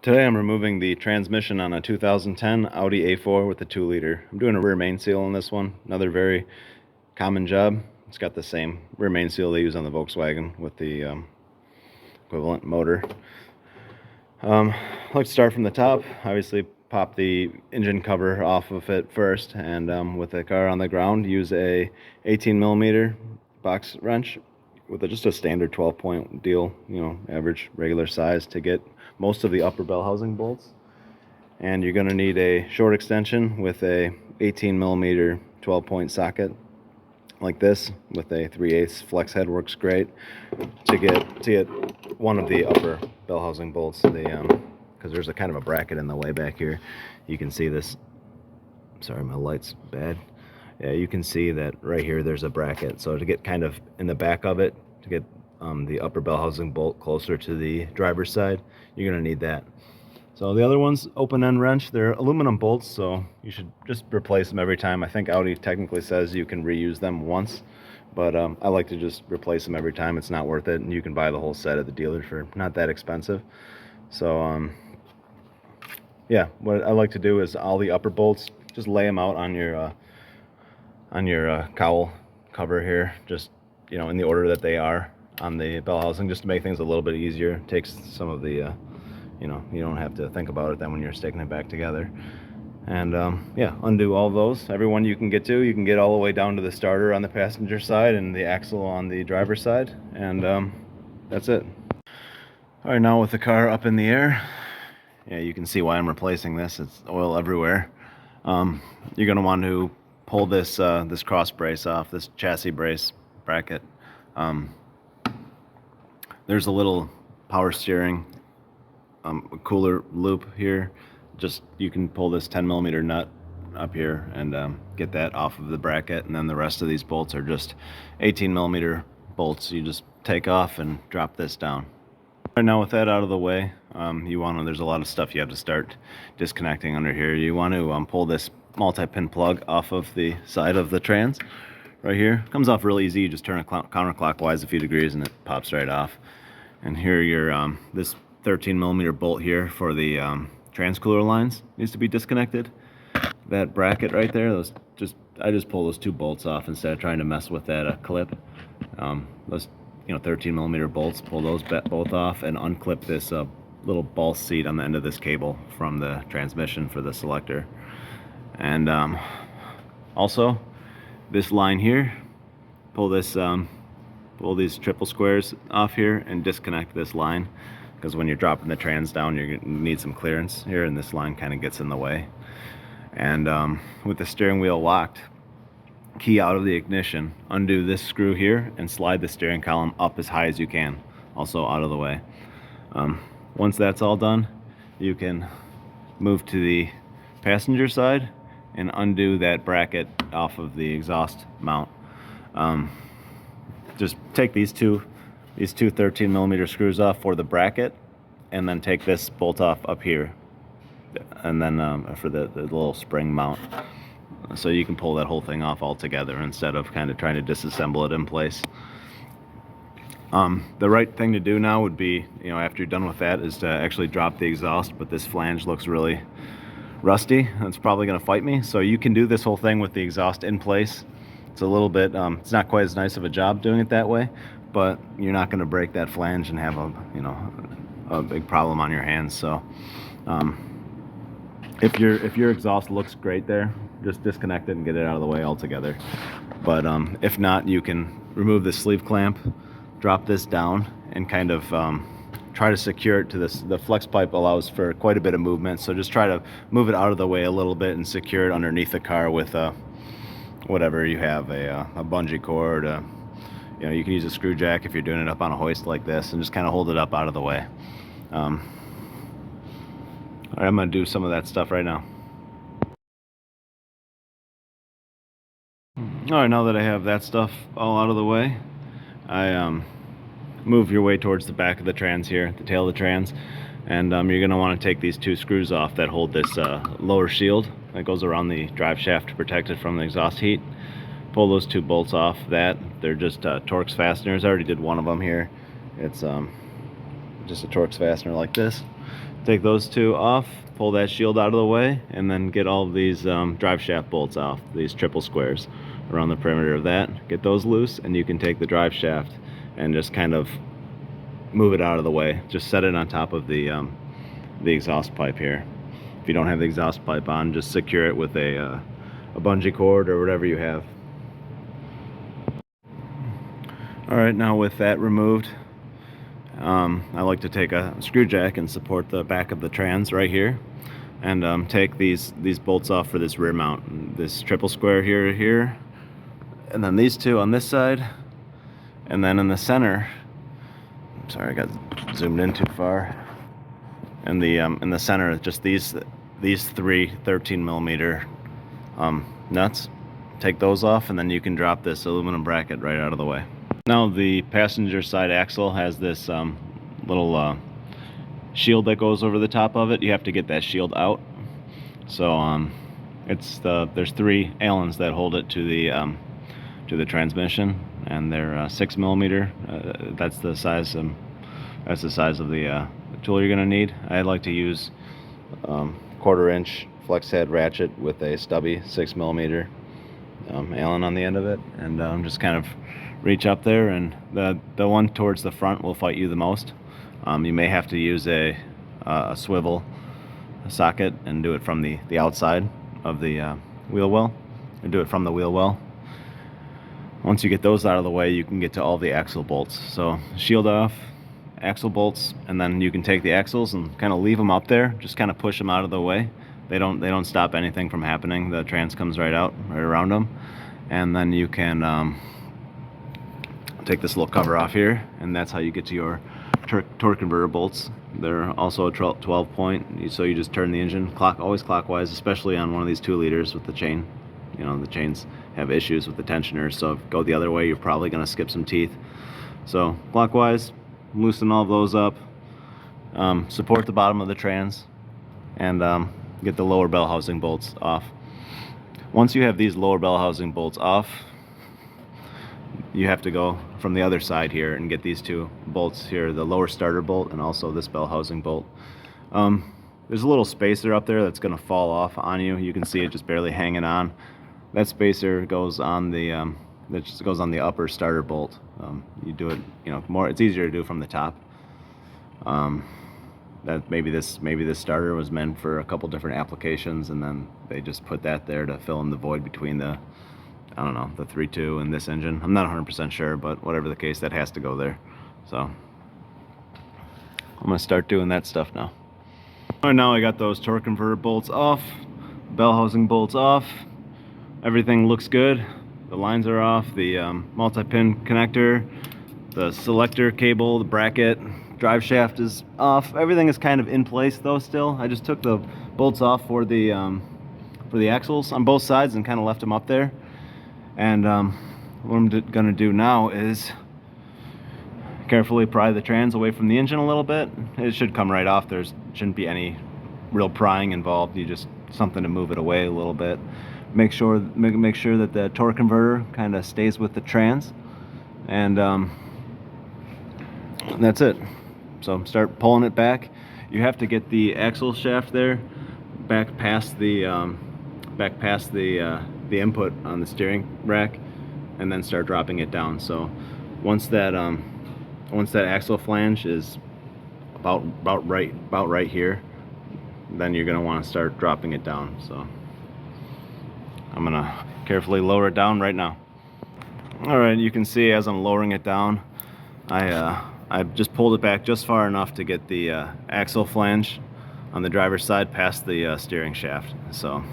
Today I'm removing the transmission on a 2010 Audi A4 with the 2-liter. I'm doing a rear main seal on this one. Another very common job. It's got the same rear main seal they use on the Volkswagen with the equivalent motor. I like to start from the top. Obviously pop the engine cover off of it first, and with the car on the ground, use a 18mm box wrench with just a standard 12-point deal, average regular size, to get most of the upper bell housing bolts. And you're going to need a short extension with a 18mm 12-point socket like this with a 3/8 flex head. Works great to get one of the upper bell housing bolts, because there's a kind of a bracket in the way back here. You can see this. Sorry, my light's bad. Yeah, you can see that right here there's a bracket. So to get kind of in the back of it, to get the upper bell housing bolt closer to the driver's side, you're going to need that. So the other one's open end wrench. They're aluminum bolts, so you should just replace them every time. I think Audi technically says you can reuse them once, but I like to just replace them every time. It's not worth it, and you can buy the whole set at the dealer for not that expensive. So yeah, what I like to do is all the upper bolts, just lay them out on your cowl cover here, just in the order that they are on the bell housing, just to make things a little bit easier. It takes some of the you don't have to think about it then when you're sticking it back together. And yeah, undo all those. Every one you can get to, you can get all the way down to the starter on the passenger side and the axle on the driver's side, and that's it. All right, now with the car up in the air, yeah, you can see why I'm replacing this. It's oil everywhere. You're going to want to pull this this cross brace off, this chassis brace bracket. There's a little power steering cooler loop here. Just, you can pull this 10mm nut up here and get that off of the bracket, and then the rest of these bolts are just 18mm bolts. You just take off and drop this down. Right now, with that out of the way, there's a lot of stuff you have to start disconnecting under here. You want to pull this multi-pin plug off of the side of the trans right here. It comes off real easy. You just turn it counterclockwise a few degrees and it pops right off. And here your this 13mm bolt here for the trans cooler lines needs to be disconnected. That bracket right there, I just pull those two bolts off instead of trying to mess with that clip. Those 13mm bolts, pull those both off and unclip this little ball seat on the end of this cable from the transmission for the selector. And also this line here, pull these triple squares off here and disconnect this line, because when you're dropping the trans down, you're going to need some clearance here, and this line kind of gets in the way. And with the steering wheel locked, key out of the ignition, undo this screw here and slide the steering column up as high as you can, also out of the way. Once that's all done, you can move to the passenger side and undo that bracket off of the exhaust mount. Just take these two 13mm screws off for the bracket, and then take this bolt off up here, and then for the little spring mount, so you can pull that whole thing off altogether instead of kind of trying to disassemble it in place. The right thing to do now would be, after you're done with that, is to actually drop the exhaust, but this flange looks really rusty. It's probably going to fight me, so you can do this whole thing with the exhaust in place. It's a little bit, it's not quite as nice of a job doing it that way, but you're not going to break that flange and have a big problem on your hands. So if your exhaust looks great there, just disconnect it and get it out of the way altogether. But if not, you can remove this sleeve clamp, drop this down, and kind of try to secure it to this. The flex pipe allows for quite a bit of movement, so just try to move it out of the way a little bit and secure it underneath the car with whatever you have, a bungee cord. You can use a screw jack if you're doing it up on a hoist like this, and just kind of hold it up out of the way. All right, I'm going to do some of that stuff right now. All right, now that I have that stuff all out of the way, I move your way towards the back of the trans here, the tail of the trans, and you're going to want to take these two screws off that hold this lower shield that goes around the drive shaft to protect it from the exhaust heat. Pull those two bolts off that. They're just Torx fasteners. I already did one of them here. It's just a Torx fastener like this. Take those two off, pull that shield out of the way, and then get all of these drive shaft bolts off, these triple squares around the perimeter of that. Get those loose, and you can take the drive shaft and just kind of move it out of the way. Just set it on top of the exhaust pipe here. If you don't have the exhaust pipe on, just secure it with a bungee cord or whatever you have. All right, now with that removed, I like to take a screw jack and support the back of the trans right here, and take these bolts off for this rear mount. This triple square here, and then these two on this side, and then in the center. Sorry, I got zoomed in too far. And in the center, just these three 13mm nuts. Take those off, and then you can drop this aluminum bracket right out of the way. Now the passenger side axle has this little shield that goes over the top of it. You have to get that shield out. So there's 3 Allens that hold it to the transmission, and they're 6mm. That's the size. That's the size of the tool you're gonna need. I like to use 1/4 inch flex head ratchet with a stubby 6mm Allen on the end of it, and just kind of reach up there, and the one towards the front will fight you the most. You may have to use a swivel socket and do it from the outside of the wheel well, or do it from the wheel well. Once you get those out of the way, you can get to all the axle bolts. So shield off, axle bolts, and then you can take the axles and kind of leave them up there. Just kind of push them out of the way. They don't stop anything from happening. The trans comes right out, right around them, and then you can take this little cover off here, and that's how you get to your torque converter bolts. They're also a 12 point, so you just turn the engine always clockwise, especially on one of these 2 liters with the chain. You know, the chains have issues with the tensioners, so if you go the other way, you're probably going to skip some teeth. So clockwise, loosen all of those up, support the bottom of the trans, and get the lower bell housing bolts off. Once you have these lower bell housing bolts off, you have to go from the other side here and get these 2 bolts here, the lower starter bolt and also this bell housing bolt. There's a little spacer up there that's going to fall off on you. You can see it just barely hanging on. That spacer goes on the that just goes on the upper starter bolt. You do it, it's easier to do from the top. That maybe this starter was meant for a couple different applications, and then they just put that there to fill in the void between the, I don't know, the 3.2 and this engine. I'm not 100% sure, but whatever the case, that has to go there. So I'm gonna start doing that stuff now. All right, now I got those torque converter bolts off, bell housing bolts off. Everything looks good. The lines are off, the multi-pin connector, the selector cable, the bracket, drive shaft is off. Everything is kind of in place though still. I just took the bolts off for the axles on both sides and kind of left them up there. And what I'm gonna do now is carefully pry the trans away from the engine a little bit. It should come right off. There shouldn't be any real prying involved. You just something to move it away a little bit. Make sure that the torque converter kind of stays with the trans, and that's it. So start pulling it back. You have to get the axle shaft there back past the input on the steering rack, and then start dropping it down. So once that axle flange is about right here, then you're gonna want to start dropping it down. So I'm gonna carefully lower it down right now. All right, you can see as I'm lowering it down, I just pulled it back just far enough to get the axle flange on the driver's side past the steering shaft. So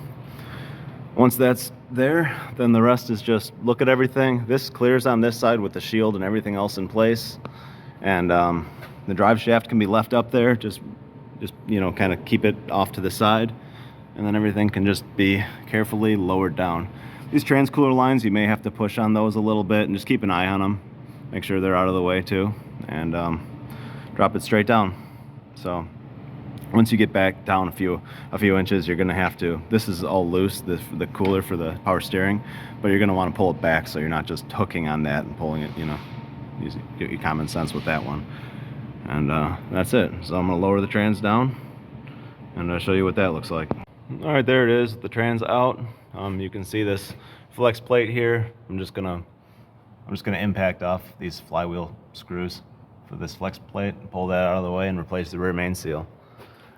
once that's there, then the rest is just look at everything. This clears on this side with the shield and everything else in place, and the drive shaft can be left up there. Just kind of keep it off to the side, and then everything can just be carefully lowered down. These transcooler lines, you may have to push on those a little bit and just keep an eye on them. Make sure they're out of the way too, and drop it straight down. So once you get back down a few inches, you're gonna have to, this is all loose, the cooler for the power steering, but you're gonna want to pull it back so you're not just hooking on that and pulling it, use your common sense with that one. And that's it. So I'm going to lower the trans down and I'll show you what that looks like. All right, there it is, the trans out. You can see this flex plate here. I'm just gonna impact off these flywheel screws for this flex plate, pull that out of the way, and replace the rear main seal.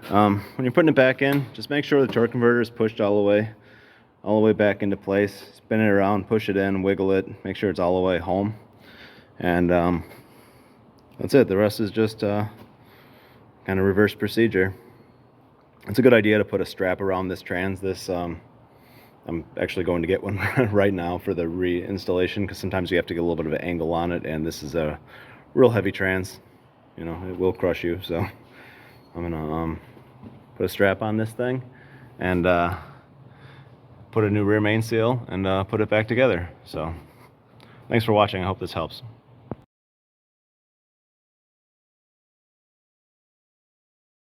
When you're putting it back in, just make sure the torque converter is pushed all the way back into place. Spin it around, push it in, wiggle it, make sure it's all the way home, and that's it. The rest is just kind of reverse procedure. It's a good idea to put a strap around this trans. I'm actually going to get one right now for the reinstallation, because sometimes you have to get a little bit of an angle on it, and this is a real heavy trans. You know, it will crush you. So I'm gonna put a strap on this thing and put a new rear main seal and put it back together. So thanks for watching. I hope this helps.